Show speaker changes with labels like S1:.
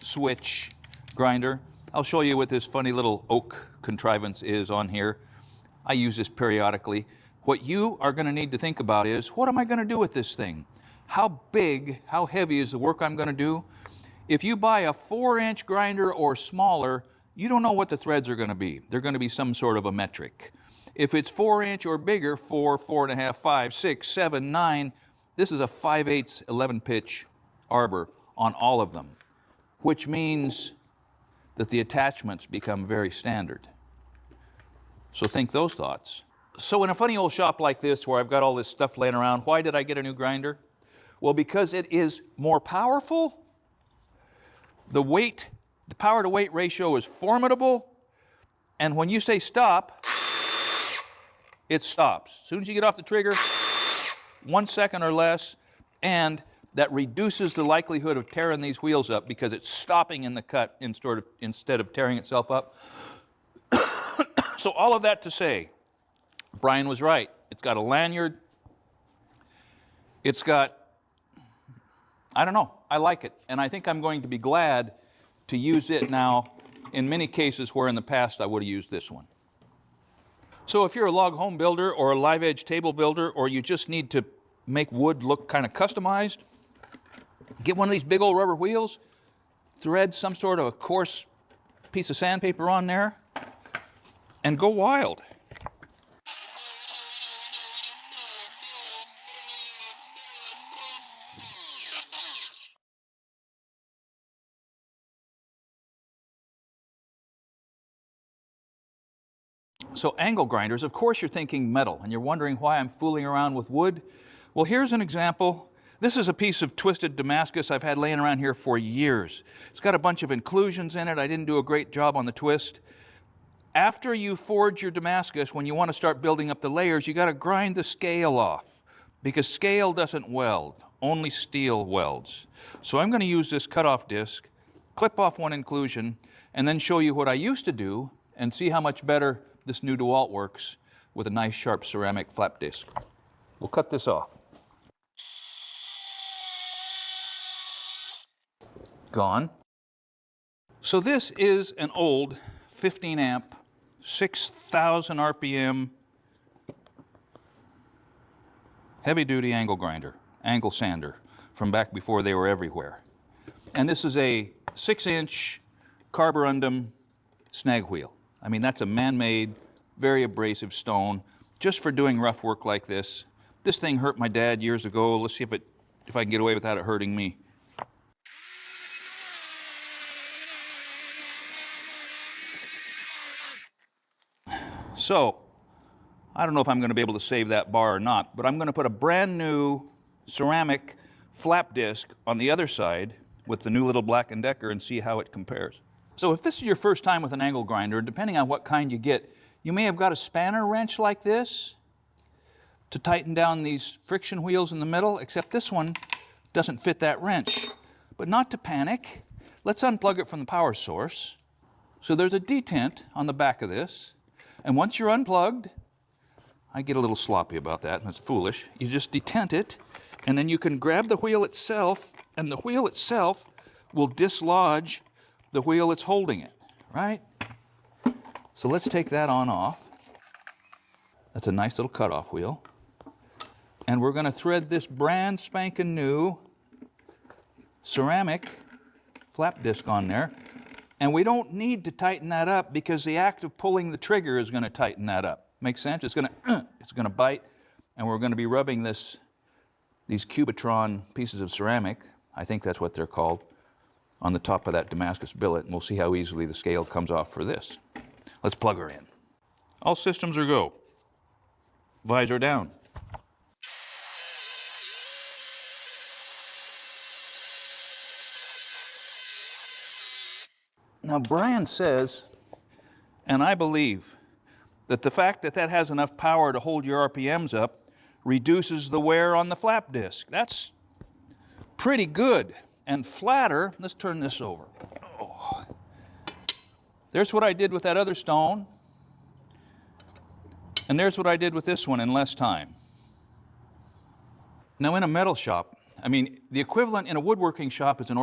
S1: switch grinder. I'll show you what this funny little oak contrivance is on here. I use this periodically. What you are going to need to think about is, what am I going to do with this thing? How big, how heavy is the work I'm going to do? If you buy a 4-inch grinder or smaller, you don't know what the threads are going to be. They're going to be some sort of a metric. If it's 4-inch or bigger, 4, 4.5, 5, 6, 7, 9, this is a 5/8 11 pitch arbor on all of them, which means that the attachments become very standard. So think those thoughts. So in a funny old shop like this where I've got all this stuff laying around, why did I get a new grinder? Well, because it is more powerful. The power to weight ratio is formidable. And when you say stop, it stops. As soon as you get off the trigger, 1 second or less, and that reduces the likelihood of tearing these wheels up because it's stopping in the cut instead of tearing itself up. So all of that to say, Brian was right. It's got a lanyard. It's got, I don't know, I like it. And I think I'm going to be glad to use it now in many cases where in the past I would have used this one. So if you're a log home builder or a live edge table builder, or you just need to make wood look kind of customized, get one of these big old rubber wheels, thread some sort of a coarse piece of sandpaper on there, and go wild. So angle grinders, of course you're thinking metal, and you're wondering why I'm fooling around with wood. Well, here's an example. This is a piece of twisted Damascus I've had laying around here for years. It's got a bunch of inclusions in it. I didn't do a great job on the twist. After you forge your Damascus, when you want to start building up the layers, you got to grind the scale off, because scale doesn't weld, only steel welds. So I'm going to use this cutoff disc, clip off one inclusion, and then show you what I used to do and see how much better this new DeWalt works with a nice sharp ceramic flap disc. We'll cut this off. Gone. So this is an old 15 amp, 6,000 RPM, heavy duty angle grinder, angle sander from back before they were everywhere. And this is a 6-inch carborundum snag wheel. I mean, that's a man-made, very abrasive stone, just for doing rough work like this. This thing hurt my dad years ago. Let's see if I can get away without it hurting me. So, I don't know if I'm going to be able to save that bar or not, but I'm going to put a brand new ceramic flap disc on the other side with the new little Black & Decker and see how it compares. So if this is your first time with an angle grinder, depending on what kind you get, you may have got a spanner wrench like this to tighten down these friction wheels in the middle, except this one doesn't fit that wrench. But not to panic. Let's unplug it from the power source. So there's a detent on the back of this, and once you're unplugged, I get a little sloppy about that, and it's foolish. You just detent it, and then you can grab the wheel itself, and the wheel itself will dislodge the wheel that's holding it, right? So let's take that on off. That's a nice little cutoff wheel. And we're going to thread this brand spanking new ceramic flap disc on there. And we don't need to tighten that up because the act of pulling the trigger is going to tighten that up. Make sense? It's going to bite, and we're going to be rubbing these Cubitron pieces of ceramic, I think that's what they're called, on the top of that Damascus billet, and we'll see how easily the scale comes off for this. Let's plug her in. All systems are go. Visor down. Now Brian says, and I believe, that the fact that that has enough power to hold your RPMs up reduces the wear on the flap disc. That's pretty good. And flatter, let's turn this over. Oh. There's what I did with that other stone. And there's what I did with this one in less time. Now in a metal shop, I mean, the equivalent in a woodworking shop is an